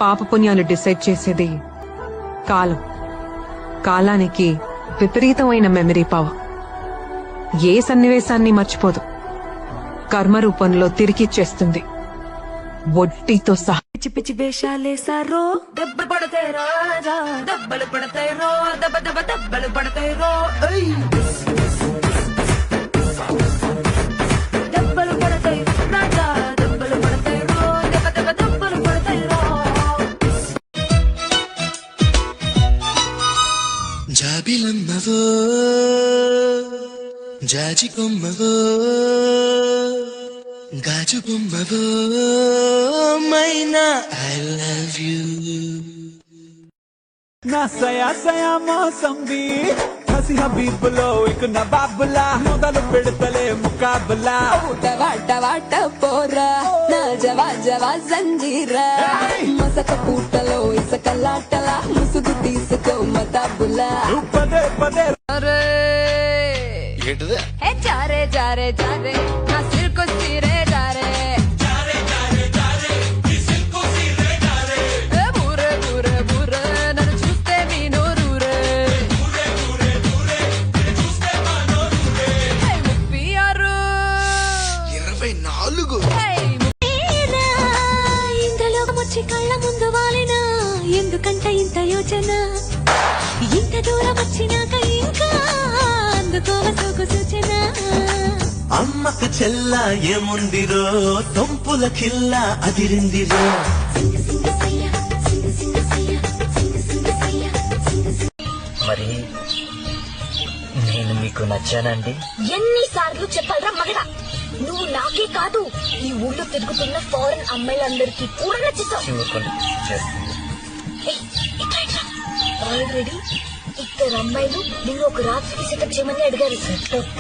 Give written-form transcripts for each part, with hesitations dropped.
పాపపుణ్యాలు decide చేసేది కాలం. కాలానికి విపరీతమైన మెమరీ పవర్. ఏ సన్నివేశాన్ని మర్చిపోదు, కర్మ రూపంలో తిరిగిచ్చేస్తుంది, వడ్డీతో సహా. పిచ్చి పిచ్చి వేషాలేసారో దెబ్బలు పడతాయి రాజా, దెబ్బలు పడతాయి రో, దెబ్బ దెబ్బ దెబ్బలు పడతాయి రో, దెబ్బలు పడతాయి రాజా, దెబ్బలు పడతాయి రో, దెబ్బ దెబ్బ దెబ్బలు పడతాయి రో. జాబిలమ్మవో జాజి కొమ్మవో గాజు బొమ్మవో మైనా ఐ లవ్ యూ. నా సయా సయా మౌసంబీ హసి హబీబులో ఇక నవాబులా మొదలు పెడతలే ముకాబులా. వాట వాట పోరా నా జవా జవా జంజీరా, మసక పూటలో ఇసకలాటలా ముసుగు తీసుకో మతాబులా. పదే పదే ఏంటిదే జారే జారే జారే నా సిల్కు సిరే జారే, బూరే బూరే బూరే నన్ను చూస్తే మీ నోరూరే, 36 ఇంతలో వచ్చి కళ్ళ ముందు వాలినా ఎందుకంట ఇంత యోచన, ఇంత దూరం వచ్చినాక ఇంకా అందుకోవ సోకు సూచన. అమ్మకు చెల్ల ఏముందిరో తొంపుల కిల్ల అదిరిందిరో. మరి నేను మీకు నచ్చానండి? ఎన్నిసార్లు చెప్పాలరా మగడా, నువ్వు నాకే కాదు ఈ ఊళ్ళో తిరుగుతున్న ఫారెన్ అమ్మాయిలందరికీ కూడా నచ్చేసావు. ఆల్రెడీ 2 అమ్మాయిలు నిన్ను ఒక రాత్రికి సెటప్ చేయమని అడిగారు.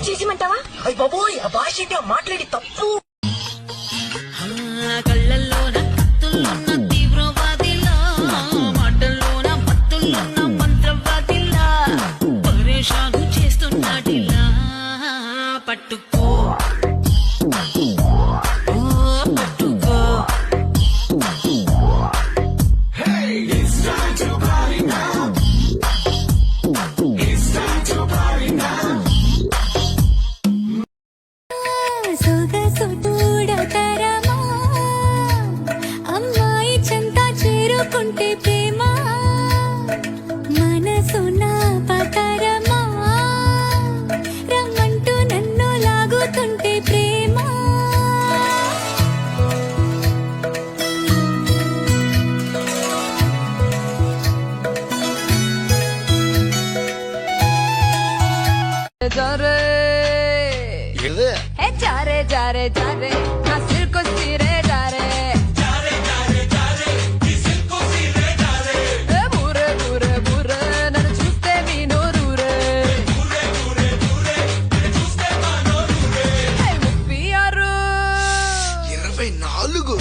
చేసేమంటావా? అయ్య బాబోయ్, ఆ భాష ఏంటి? ఆ మాట్లాడి తప్పు. కళ్ళల్లోన కత్తుల్లోన తీవ్రవాదిలా, మాటల్లోన పత్తుల్లోన మంత్రవాదిలా, పరేషాను చేస్తున్నాడిలా. పట్టుకో పట్టుకో అమ్మాయి చెంత చేరుకుంటే ప్రేమ, మనసు నా పతరమా, రమ్మంటూ నన్ను లాగుతుంటే ప్రేమ. జారే ఏంటిదే జారే జారే జారే నా సిల్కు సిరే జారే, బూరే బూరే బూరే నన్ను చూస్తే మీ నోరూరే, 36 36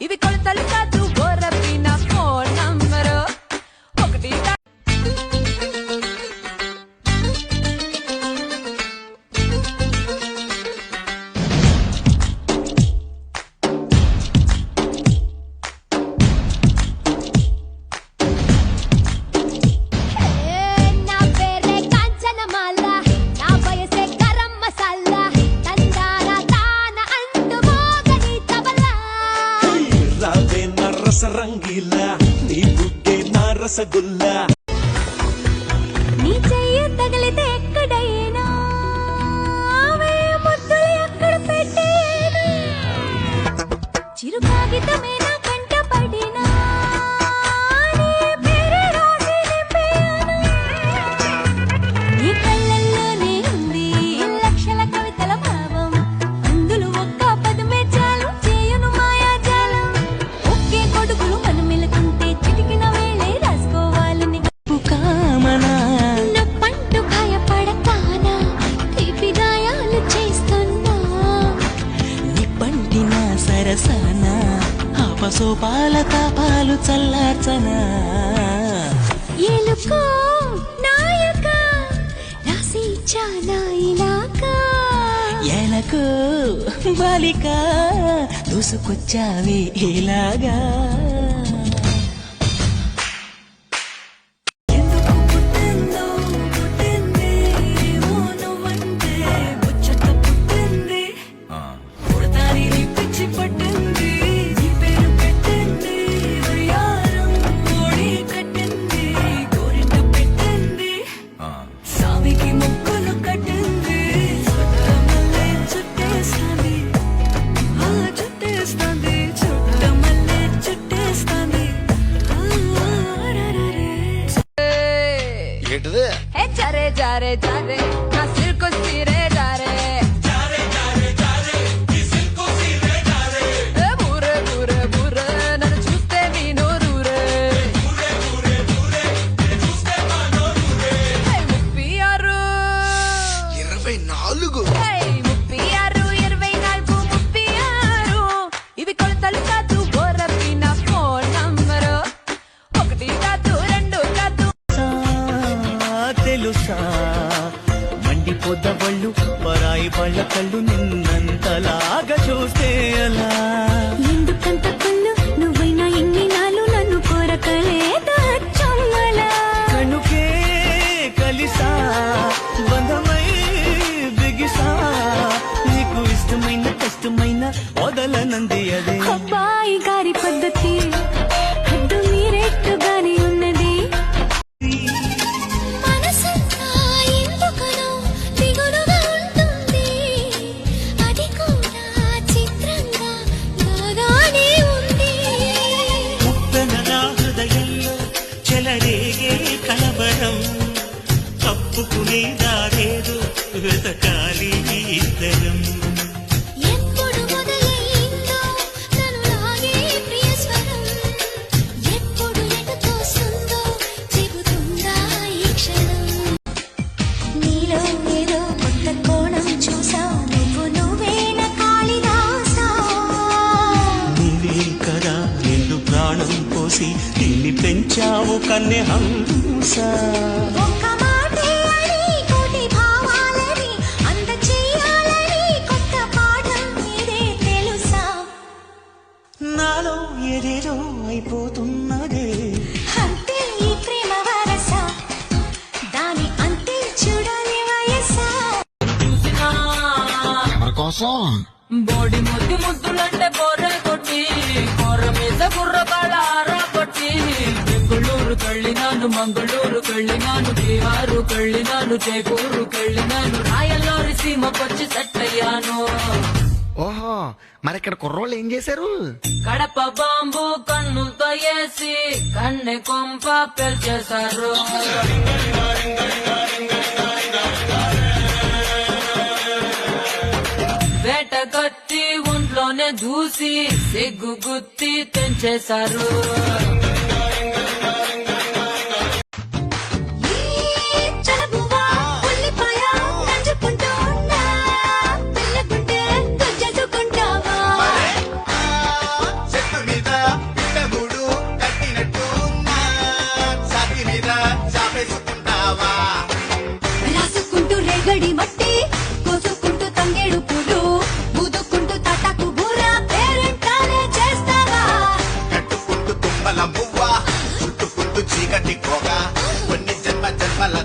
ఇవి కొలతలు కాదు గోరపిన ఫోన్ నంబరు 1 నా పేరే కాంచనమాల, నా వయసే గరం మసాలా, తందాన తాన అంటూ మోగని తబలా. రావే నా రస రంగీలా, నీ బుగ్గే నా రసగుల్లా. నీ చెయ్యి తగిలితే ఎక్కడైనా వేయి ముద్దులు ఎక్కడ పెట్టేనా, చిరు కాగితమే నా కంట పడినా నీ పేరే రాసి నింపేయనా. నీ కళ్ళల్లోనే ఉంది లక్షల కవితల భావం, అందులో ఒక్క పదమే చాలు చేయును మాయాజాలం. ఒకే కొడుకులు మనం మెలుకుంటే చిటికిన వేళే రాసుకోవాలని కామనా నొప్పంటూ భయపడతానా, తీపి గాయాలు చేస్తున్నా. నిప్పంటిన సరసన ఆపసోపాల తాపాలు చల్లార్చనా. ఎలుకో నాయక రాసిచ్చా నా ఇలాకా, ఎలకు బాలిక దూసుకొచ్చావి ఇలాగా ఎందుకు పుట్టిందో పుట్టింది ఏమో నువ్వంటే ముచ్చట పుట్టింది పుడతాని నీ పిచ్చి పట్టింది నీ పేరు పెట్టింది వయ్యారం ఓడి కట్టింది కోరిక పెట్టింది సామికి ముక్కులు కట్టింది చుట్టమల్లే చుట్టేస్తాంది ఆ చుట్టేస్తాంది చుట్టమల్లే చుట్టేస్తాంది ఏంటిది ఏ జారే జారే జారే నా సిల్కు సిరే జారే ఏ బూరే బూరే బూరే నన్ను చూస్తే మీ నోరూరే ఏ 36 24 36 ఇవి కొలతలు కాదు గోరపిన ఫోన్ నంబరు 1 కాదు 2 కాదు తెలుసా మండిపోద్ద బళ్ళు పరాయి బళ్ళ కళ్ళు నిన్నంతలాగా చూస్తే అలా ఎందుకంత కళ్ళు నువ్వైనా ఎన్ని నాలు నన్ను కోరకలేదా చమ్మలా కనుకే కలిసా బంధమై బిగిసా నీకు ఇష్టమైన కష్టమైన వదలనంది అదే అబ్బాయి గారి పద్ధతి హద్దు మీరెట్టుగానే ఉన్నది మనసంతా ఎందుకనో దిగులుగా ఉంటుంది అది కూడా చిత్రంగా బాగానే ఉంది ఉప్పెన నా హృదయంలో చెలరేగే కలవరం తప్పుకునే దారేదో వెతకాలి ఇద్దరం ఎప్పుడు మొదలైందో నన్ను లాగే ప్రియ స్వరం ఎప్పుడు ఎటు తోస్తుందో చెబుతుందా ఈ క్షణం నీలో ఏదో కొత్త కోణం చూసా నువ్వేన కాళిదాసా నీవే కదా నిన్ను ప్రాణం పోసి నిన్ను పెంచావు కన్నె హంస ఒక్క మాటే అని కోటి భావాలని అంద చెయ్యాలని కొత్త పాఠం ఇదే తెలుసా నాలో ఏదేదో అయిపోతున్నదే అంతే ఈ ప్రేమ వరస దాని అంతే చూడని వయసా బోడి ముద్దు ముద్దులంటే బోర్ర కొట్టి బోర్ర మీద బుర్ర కాళార కొట్టి బెంగుళూరు కళ్ళినాను మంగళూరు కళ్ళినాను బీహారు కళ్ళినాను జైపూరు కళ్ళినాను రాయల్లోరి సీమకొచ్చి సెట్ అయ్యాను ఓహో మరి ఇక్కడ కుర్రోళ్ళు ఏం చేశారు కడప బాంబు కన్నులతో వేసి కన్నె కొంప పెల్చేశారు వేట కట్టి ఒంట్లోనే దూసి సిగ్గు గుత్తి తెంచేశారు చలబువా ఉల్లిపాయ నంచుకుంటూ ఉన్నా పిల్లగుంటే గుజ్జెత్తుకుంటావా చెట్టు మీద పిట్టగూడు కట్టినట్టు సాటి మీద చాపేసుకుంటావా రాసుకుంటూ రేగడి మట్టి కోసుకుంటూ తంగేడు పూలు ఊదుకుంటూ తటకు బూర పేరెంటాలే చేస్తావా కట్టుకుంటూ తుమ్మల మువ్వ చుట్టుకుంటూ చీకటి కోగ కొన్ని జన్మల